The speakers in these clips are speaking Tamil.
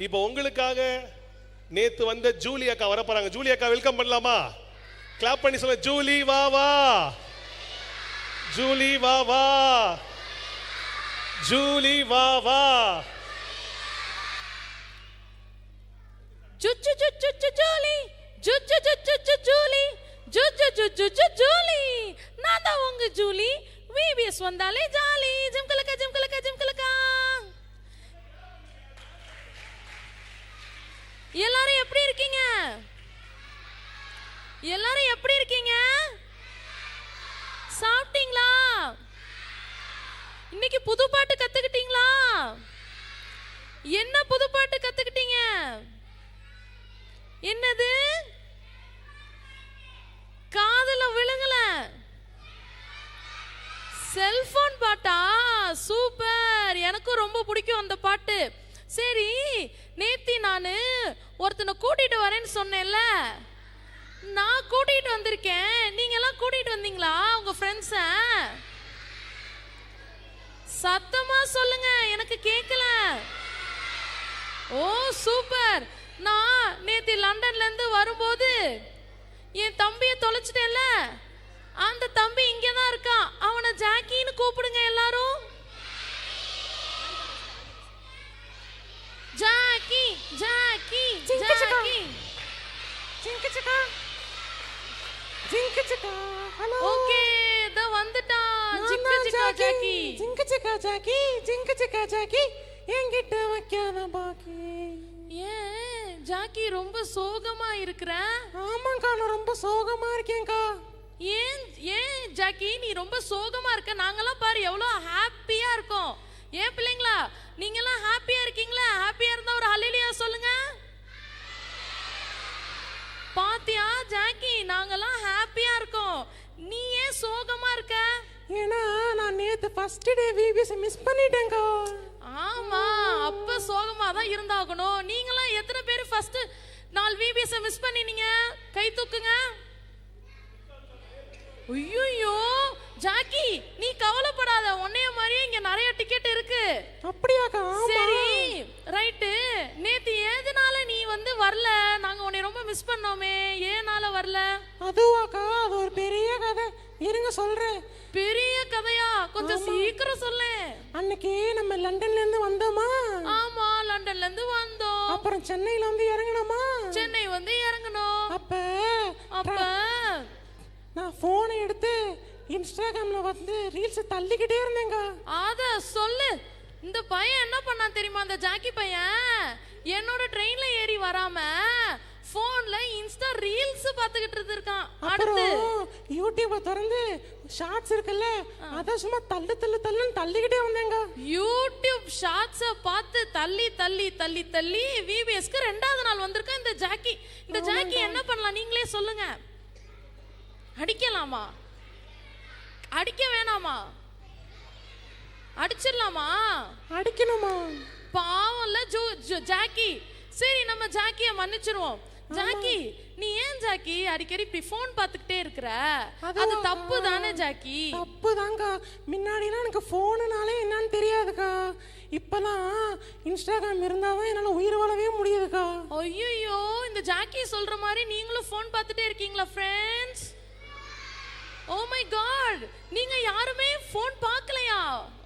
இப்போ உங்களுக்காக நேத்து வந்த ஜூலி அக்கா வர போறாங்க. ஜூலி அக்கா வெல்கம் பண்ணலாமா? கிளாப் பண்ணி சொல்ல, ஜூலி வா வா, ஜூலி வா வா, ஜூலி வா வா. ஜூலி ஜூலி நான் தான் உங்க ஜூலி. விபிஎஸ் வந்தாலே ஜாலி. ஜிம்கலக்கா ஜிம்கலக்கா ஜிம்கலக்கா. எல்லாரும் எப்படி இருக்கீங்க? எல்லாரும் எப்படி இருக்கீங்க? சாப்பிட்டீங்களா? இன்னைக்கு புது பாட்டு கத்துக்கிட்டீங்களா? என்ன புது பாட்டு கத்துக்கிட்டீங்க? என்னது? காதுல விழுங்கல. செல்போன் பாட்டா? சூப்பர், எனக்கும் ரொம்ப பிடிக்கும் அந்த பாட்டு. சரி, நேத்தி நானு ஒருத்தனை கூட்டிட்டு வரேன்னு சொன்னேன்ல, நான் கூட்டிட்டு வந்திருக்கேன். நீங்க எல்லாம் கூட்டிட்டு வந்தீங்களா உங்க ஃப்ரெண்ட்ஸ? சத்தமா சொல்லுங்க, எனக்கு கேட்கல. ஓ சூப்பர். நான் நேத்தி லண்டன்ல இருந்து வரும்போது என் தம்பியை தொலைச்சிட்டேன்ல, அந்த தம்பி இங்கதான் இருக்கான். அவனை ஜாக்கின்னு கூப்பிடுங்க எல்லாரும். Jackie Jackie Jackie. ஜிங்கச்சக்கா ஜிங்கச்சக்கா. ஹலோ. ஓகே, த வந்துட்டான். ஜிங்கச்சக்கா ஜாக்கி. ஜிங்கச்சக்கா ஜாக்கி ஜிங்கச்சக்கா ஜாக்கி. என்கிட்ட வைக்காத பாக்கி. ஏன் ஜாக்கி ரொம்ப சோகமா இருக்கிற? ஆமாக்கா, நான் ரொம்ப சோகமா இருக்கேன்க்கா. ஏன் ஏன் ஜாக்கி நீ ரொம்ப சோகமா இருக்க? நாங்கெல்லாம் பாரு எவ்வளவு ஹாப்பியா இருக்கோம். ஏன் பிள்ளைங்களா, நீங்க எல்லாம் ஹாப்பியா இருக்கீங்களா? ஹாப்பியா இருந்தா ஒரு ஹல்லேலூயா சொல்லுங்க. பாத்தியா ஜாக்கி, நாங்கெல்லாம் ஹாப்பியா இருக்கோம். நீ ஏன் சோகமா இருக்க? ஏன்னா நான் நேத்து ஃபர்ஸ்ட் டே விபிஎஸ் மிஸ் பண்ணிட்டேன்க்கா. ஆமா, அப்ப சோகமா தான் இருந்தாகணும். நீங்களாம் எத்தனை பேர் ஃபர்ஸ்ட் நாள் விபிஎஸ் மிஸ் பண்ணினீங்க? கை தூக்குங்க. ஐயோ ஜாக்கி, நீ கவலைப்படாத, உன்னைய மாதிரியே இங்க நிறைய டிக்கெட் இருக்கு. அப்படியாக்கா? சரி ரைட்டு. நேத்து ஏதுனால நீ வந்து வரல? நாங்க உன்னை ரொம்ப மிஸ் பண்ணோமே, ஏனால வரல? அதுவாக்கா, அது ஒரு பெரிய கதை. இருங்க சொல்றேன். பெரிய கதையா? கொஞ்சம் சீக்கிரம் சொல்லு. அன்னைக்கு நம்ம லண்டன்ல இருந்து வந்தோமா? ஆமா, லண்டன்ல இருந்து வந்தோம். அப்புறம் சென்னையில வந்து இறங்கணுமா? சென்னை வந்து இறங்கணும். அப்ப நான் போனை எடுத்து இன்ஸ்டாகிராம்ல வந்து ரீல்ஸ் தள்ளிக்கிட்டே இருந்தேங்க. அத சொல்லு. இந்த பையன் என்ன பண்ணான் தெரியுமா? அந்த ஜாக்கி பையன் என்னோட ட்ரெயின்ல ஏறி வராம போன்ல இன்ஸ்டா ரீல்ஸ் பாத்துக்கிட்டு இருக்கான். அடுத்து யூடியூப திறந்து ஷார்ட்ஸ் இருக்குல்ல, அத சும்மா தள்ளுன்னு தள்ளிக்கிட்டே வந்தேங்க. யூடியூப் ஷார்ட்ஸ பார்த்து தள்ளி தள்ளி தள்ளி தள்ளி விபிஎஸ்க்கு 2வது நாள் வந்திருக்கான் இந்த ஜாக்கி. இந்த ஜாக்கி என்ன பண்ணலாம் நீங்களே சொல்லுங்க. அடிக்கலாமா? அடிக்க வேணாமா? அடிச்சிடலாமா? அடிக்கணுமா? பாவம்ல ஜாக்கி. சரி, நம்ம ஜாக்கிய மன்னிச்சிருவோம். ஜாக்கி, நீ ஏன் ஜாக்கி அடிக்கடி இப்படி போன் பார்த்துக்கிட்டே இருக்கிற? அது தப்பு தானே ஜாக்கி? தப்பு தாங்க. முன்னாடிலாம் எனக்கு போனுனாலே என்னன்னு தெரியாதுக்கா. இப்பதான் இன்ஸ்டாகிராம் இருந்தாதான் என்னால உயிர் வாழவே முடியுதுக்கா. ஐயோ, இந்த ஜாக்கி சொல்ற மாதிரி நீங்களும் போன் பார்த்துட்டே இருக்கீங்களா ஃப்ரெண்ட்ஸ்? ஓ மை காட், நீங்க யாருமே போன் பார்க்கலையா?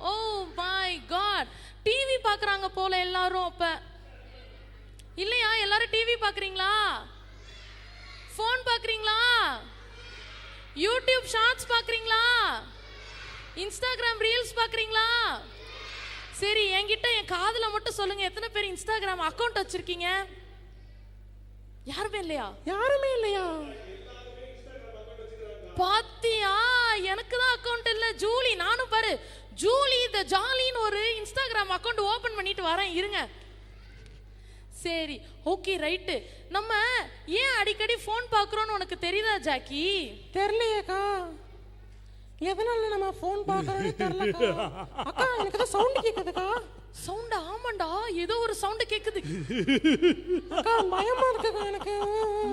ஓ மை காட், டிவி பார்க்கறாங்க போல எல்லாரும். அப்ப இல்லையா? எல்லாரும் டிவி பார்க்கறீங்களா? போன் பார்க்கறீங்களா? யூடியூப் ஷார்ட்ஸ் பார்க்கறீங்களா? இன்ஸ்டாகிராம் ரீல்ஸ் பார்க்கறீங்களா? சரி, என்கிட்ட என் காதுல மட்டும் சொல்லுங்க, எத்தனை பேர் இன்ஸ்டாகிராம் அக்கவுண்ட் வச்சிருக்கீங்க? யாருமே இல்லையா? யாருமே இல்லையா? பாத்தியா, எனக்கு தான் அக்கவுண்ட் இல்ல. ஜூலி, நானும் பாரு ஜூலி த ஜாலின்னு ஒரு இன்ஸ்டாகிராம் அக்கவுண்ட் ஓபன் பண்ணிட்டு வரேன், இருங்க. சரி, ஓகே ரைட்டு. நம்ம ஏன் அடிக்கடி போன் பார்க்கறோம்னு உனக்கு தெரியுதா ஜாக்கி? தெரியலையேக்கா. எதனால நம்ம போன் பார்க்கறோம்னு தெரியலக்கா. அக்கா, எனக்கு தான் சவுண்ட் கேக்குதுக்கா. சவுண்ட்? ஆமாண்டா, ஏதோ ஒரு சவுண்ட் கேக்குது. அக்கா, பயமா இருக்குக்கா எனக்கு.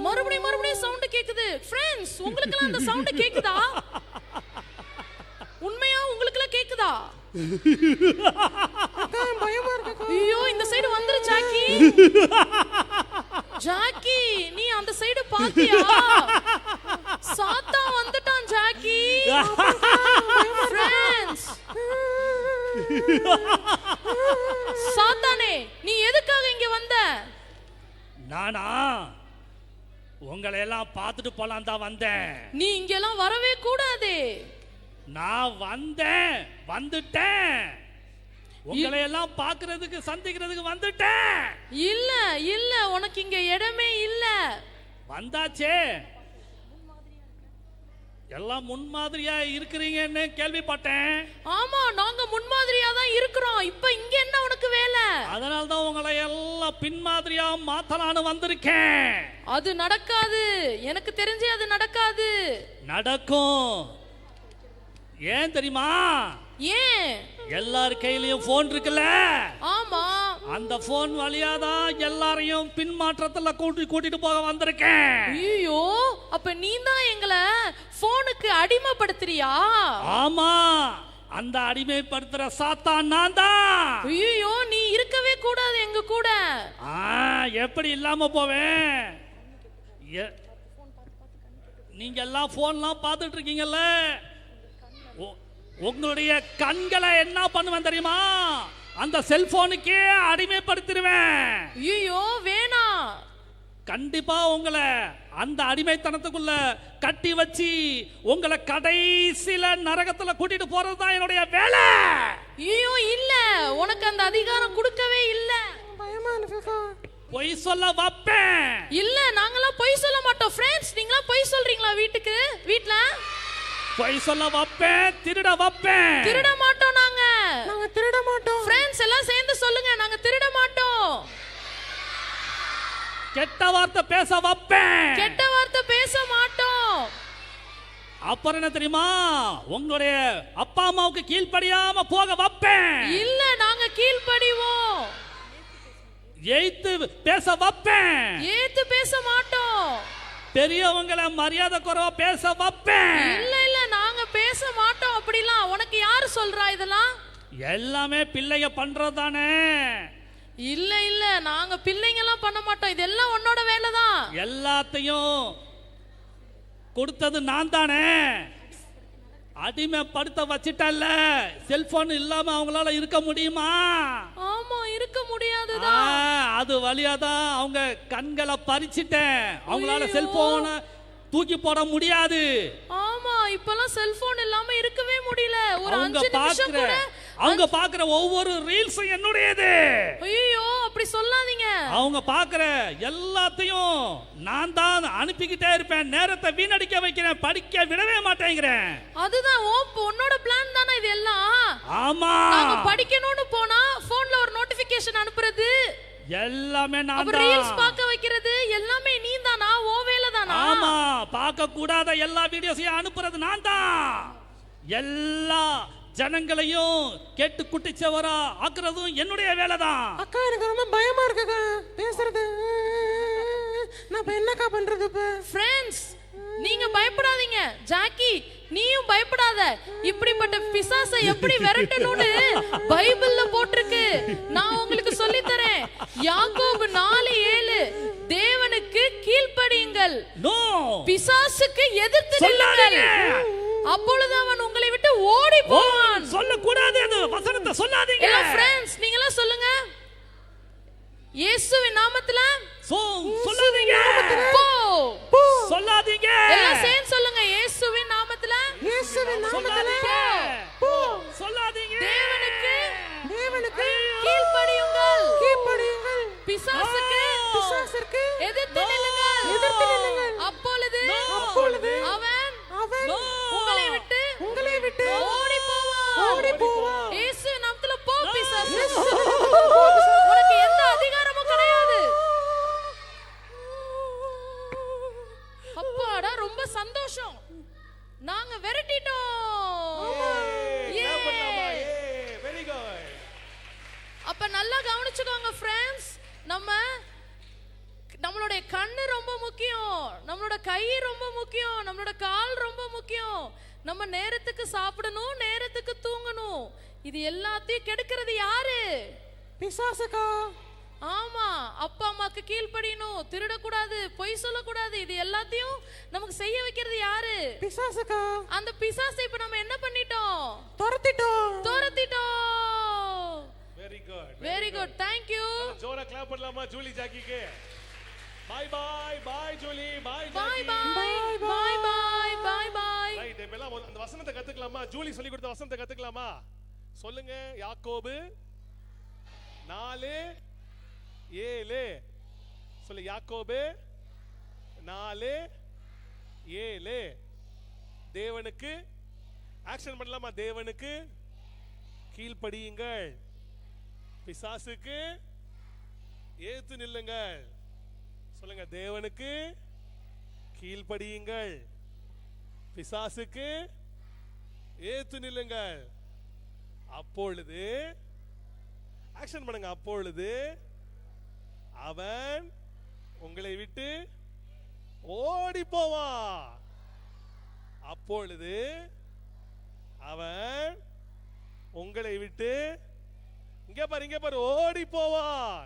மறுபடியும் சவுண்ட் கேக்குது. ஃப்ரெண்ட்ஸ், உங்களுக்கு அந்த சவுண்ட் கேக்குதா? உண்மையா உங்களுக்கு கேக்குதா? அக்கா, பயமா இருக்குக்கா. ஐயோ, இந்த சைடு வந்துரு ஜாக்கி. ஜாக்கி நீ அந்த சைடு பாத்தியா? சாத்தா வந்துட்டான் ஜாக்கி. ஃப்ரெண்ட்ஸ், சாத்தானே நீ எதுக்காக இங்க வந்த? நானா உங்களை எல்லாம் பார்த்துட்டு போலாம் தான் வந்தேன். நீ இங்கெல்லாம் வரவே கூடாது. நான் வந்துட்டேன். உங்களை எல்லாம் பார்க்கிறதுக்கு சந்திக்கிறதுக்கு வந்துட்டேன். இல்ல இல்ல, உனக்கு இங்க இடமே இல்ல. வந்தாச்சே, எல்லாம் முன்மாதிரியா இருக்கிறீங்கன்னு கேள்விப்பட்டேன். ஆமா, நாங்க முன்மாதிரியா தான் இருக்கிறோம். இப்ப இங்க என்ன உனக்கு வேலை? அதனால தான் உங்களை எல்லாம் பின்மாதிரியா மாத்தலான்னு வந்திருக்கேன். அது நடக்காது, எனக்கு தெரிஞ்சு அது நடக்காது. நடக்கும். ஏன் தெரியுமா? ஏன்? எல்லார் கையிலயும் போன் இருக்குல்ல, ஆமா, அந்த போன் வழியாதான் எல்லாரையும் பின்மாற்றத்துல கூட்டிட்டு போக வந்திருக்கேன். ஐயோ, அப்ப நீ தான் எங்களை போனுக்கு அடிமைப்படுத்துறியா? ஆமா, அந்த அடிமைப்படுத்துற சாத்தான் நான் தான். ஐயோ, நீ இருக்கவே கூடாது எங்க கூட. எப்படி இல்லாம போவேன்? நீங்க எல்லாம் போன்லாம் பார்த்துட்டு இருக்கீங்கல்ல, உங்களுடைய கண்களை என்ன பண்ணுவேன் தெரியுமா? அந்த செல்போனுக்கே அடிமைப்படுத்திடுவேன். ஐயோ வேணாம். கண்டிப்பா உங்களை அந்த அடிமைத்தனத்துக்குள்ள கட்டி வச்சு உங்களை கடைசில நரகத்துல கூட்டிட்டு போறதுதான் என்னுடைய வேலை. ஐயோ இல்ல, உனக்கு அந்த அதிகாரம் கொடுக்கவே இல்ல. பயமா இருக்குக்கா. பொய் சொல்ல வைப்பேன். இல்ல, நாங்கெல்லாம் பொய் சொல்ல மாட்டோம். ஃப்ரெண்ட்ஸ், நீங்களாம் பொய் சொல்றீங்களா? வீட்ல பொய் சொல்ல வைப்பேன், திருட வைப்பேன். திருட மாட்டோம். நாங்க திருட மாட்டோம். ஃப்ரெண்ட்ஸ் எல்லாம் சேர்ந்து சொல்லுங்க, நாங்க திருட மாட்டோம். கெட்ட வார்த்தை பேச வைப்பேன். கெட்ட வார்த்தை பேச மாட்டோம். அப்புறம் என்ன தெரியுமா? உங்களுடைய அப்பா அம்மாவுக்கு கீழ்ப்படியாம போக வைப்பேன். இல்ல, நாங்க கீழ்ப்படிவோம். எய்த்து பேச வைப்பேன். ஏத்து பேச மாட்டோம். பெரியவங்களை மரியாதை குறைவா பேச வைப்பேன். இல்ல இல்ல, நாங்க பேச மாட்டோம் அப்படிலாம். உனக்கு யாரு சொல்றா இதெல்லாம்? எல்லாமே பிள்ளைங்க பண்றதுதானே. இல்ல இல்ல, நாங்க பிள்ளைங்க எல்லாம் பண்ண மாட்டோம். இதெல்லாம் உன்னோட வேலை தான். எல்லாத்தையும் கொடுத்தது நான் தானே. அடிமைப்படுத்த வச்சிட்டல்ல, செல்போன் இல்லாம அவங்களால இருக்க முடியுமா? ஆமா, இருக்க முடியாதுதான். அது வழியாதான் அவங்க கண்களை பறிச்சிட்டேன். அவங்களால செல்போனை தூக்கி போட முடியாது. ஆமா, இப்பெல்லாம் செல்போன் இல்லாம இருக்கவே முடியல. ஒரு அவங்க 5 நிமிஷம் கூட அவங்க பாக்குற ஒவ்வொரு ரீல்ஸும் என்னுடையது. ஐயோ, அப்படி சொல்லாதீங்க. அவங்க பாக்குற எல்லாத்தையும் நான் தான் அனுப்பிக்கிட்டே இருப்பேன். நேரத்தை வீணடிக்க வைக்கிறேன், படிக்க விடவே மாட்டேங்கிறேன். அதுதான் உன்னோட பிளான் தானே இது எல்லாம்? ஆமா, நாங்க படிக்கணும்னு போனா போன்ல ஒரு நோட்டிபிகேஷன் அனுப்புறது, எல்லாமே நான் அப்புறம் ரீல்ஸ் பார்க்க வைக்கிறது எல்லாமே நீ தானா? ஓ வேலை தானா? ஆமா, பார்க்க கூடாத எல்லா வீடியோஸையும் அனுப்புறது நான் தான். எல்லா ஜனங்களையும் கேட்டு குட்டிச்சவரா ஆக்குறதும் என்னுடைய வேலை தான். அக்கா, எனக்கு ரொம்ப பயமா இருக்குக்கா பேசுறது. நான் இப்ப என்னக்கா பண்றது? இப்ப ஃப்ரெண்ட்ஸ், நீங்க பயப்படாதீங்க. ஜாக்கி, நீயும் பயப்படாத. இப்படிப்பட்ட பிசாசை எப்படி விரட்டணும்னு பைபிள்ல போட்டிருக்கு. நான் உங்களுக்கு சொல்லி தரேன். யாக்கோபு 4:7, தேவனுக்கு கீழ்ப்படியுங்கள், பிசாசுக்கு எதிர்த்து நில்லுங்கள், அப்பொழுது அவன் உங்களை விட்டு ஓடி போவான். சொல்லக்கூடாது, அது வசனத்தை சொல்லாதீங்க. எல்லாம் ஃப்ரெண்ட்ஸ், நீங்க எல்லாம் சொல்லுங்க. இயேசுவின் நாமத்துல சொல்லாதீங்க. போ. சொல்லாதீங்க. எல்லாம் சேர்ந்து சொல்லுங்க. இயேசுவின் நாமத்துல. இயேசுவின் நாமத்துல போ. சொல்லாதீங்க. தேவனுக்கு கீழ்ப்படியுங்கள், பிசாசுக்கு எதிர்த்து நில்லுங்கள், அப்பொழுது அவன் உங்களை விட்டு ஓடி போவான். இயேசு நாமத்துல போ பிசாசு. உனக்கு எந்த அதிகாரமும் கிடையாது. அப்பாடா, ரொம்ப சந்தோஷம். நாங்க விரட்டிட்டோம். Very good. அப்ப நல்லா கவனிச்சுக்கோங்க ஃப்ரெண்ட்ஸ். நம்மளுடைய கண்ணு ரொம்ப முக்கியம், நம்மளோட கை ரொம்ப முக்கியம், நம்மளோட கால் ரொம்ப முக்கியம். நம்ம நேரத்துக்கு சாப்பிடணும், நேரத்துக்கு தூங்கணும். இது எல்லாத்தையும் கெடுக்கிறது யாரு? பிசாசுக்கா. ஆமா, அப்பா அம்மாக்கு கீழ்ப்படியணும், திருடக்கூடாது, பொய் சொல்லக்கூடாது, இது எல்லாத்தையும் நமக்கு செய்ய வைக்கிறது யாரு? பிசாசுக்கா. அந்த பிசாசை இப்ப நம்ம என்ன பண்ணிட்டோம்? துரத்திட்டோம். Very good, very good, thank you. ஜோரா கிளாப் பண்ணலாமா ஜூலி ஜாக்கிக்கு? Bye bye bye Julie, bye bye Jackie. Bye bye bye bye bye. Right, இப்ப எல்லாம் அந்த வசனத்தை கத்துக்கலாமா? ஜூலி சொல்லி கொடுத்த வசனத்தை கத்துக்கலாமா? சொல்லுங்க. யாக்கோபு 4:7. சொல்லு. யாக்கோபு 4:7. தேவனுக்கு ஆக்ஷன் பண்ணலாமா? தேவனுக்கு கீழ்ப்படியுங்கள், பிசாசுக்கு ஏத்து நில்லுங்கள். சொல்லுங்க. தேவனுக்கு கீழ்ப்படியுங்கள், பிசாசுக்கு ஏத்து நில்லுங்கள். அப்பொழுது ஆக்ஷன் பண்ணுங்க. அப்பொழுது அவன் உங்களை விட்டு ஓடி போவான். அப்பொழுது அவன் உங்களை விட்டு இங்க பாரு ஓடி போவான்.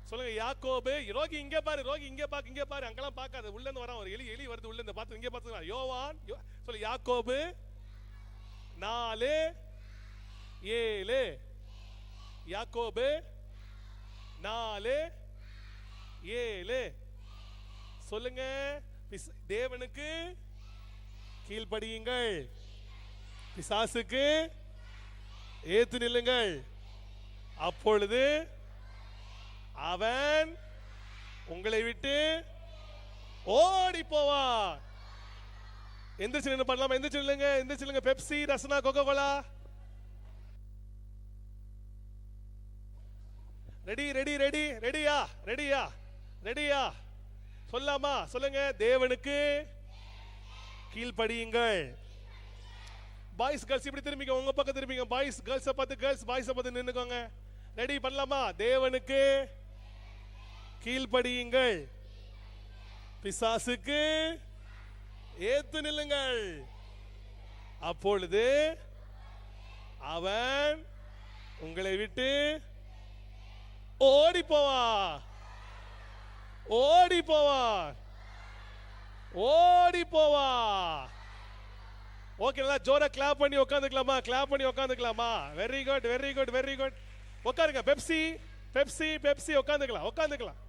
சொல்லுங்க. யாக்கோபு. ரோகி இங்க பாரு, ரோகி இங்க பாரு, அங்கெல்லாம் பார்க்காத, உள்ள இருந்து வரான் ஒரு எலி வருது உள்ள இருந்து, பார்த்து இங்க பார்த்து. யோவான் சொல்லு. யாக்கோபு 4:7. யாக்கோபு 4:7. சொல்லுங்க. தேவனுக்கு கீழ்ப்படியுங்கள், பிசாசுக்கு ஏத்து நில்லுங்கள். அப்பொழுது அவன் உங்களை விட்டு ஓடி போவான். எந்திரிச்சு நின்னு பண்ணலாமா? எந்திரிச்சு நில்லுங்க, எந்திரிச்சு நில்லுங்க. Pepsi, Rasna, Coca Cola. Ready ready ready ரெடியா? ரெடியா? ரெடியா? சொல்லாமா? சொல்லுங்க. தேவனுக்கு கீழ்ப்படியுங்கள். பாய்ஸ் கேர்ள்ஸ் இப்படி திரும்பிங்க, உங்க பக்கம் திரும்பிங்க. பாய்ஸ் கேர்ள்ஸை பார்த்து, கேர்ள்ஸ் பாய்ஸை பார்த்து நின்னுக்கோங்க. ரெடி பண்ணலாமா? தேவனுக்கு கீழ்ப்படியுங்கள், பிசாசுக்கு ஏத்து நில்லுங்கள். அப்பொழுது அவன் உங்களை விட்டு ஓடி போவான், ஓடி போவான், ஓடி போவான். ஓகே, நல்லா ஜோரா கிளாப் பண்ணி உட்காந்துக்கலாமா? கிளாப் பண்ணி உட்காந்துக்கலாமா? Very good, very good, very good. உட்காருங்க. Pepsi, Pepsi, Pepsi. உட்காந்துக்கலாம், உட்காந்துக்கலாம்.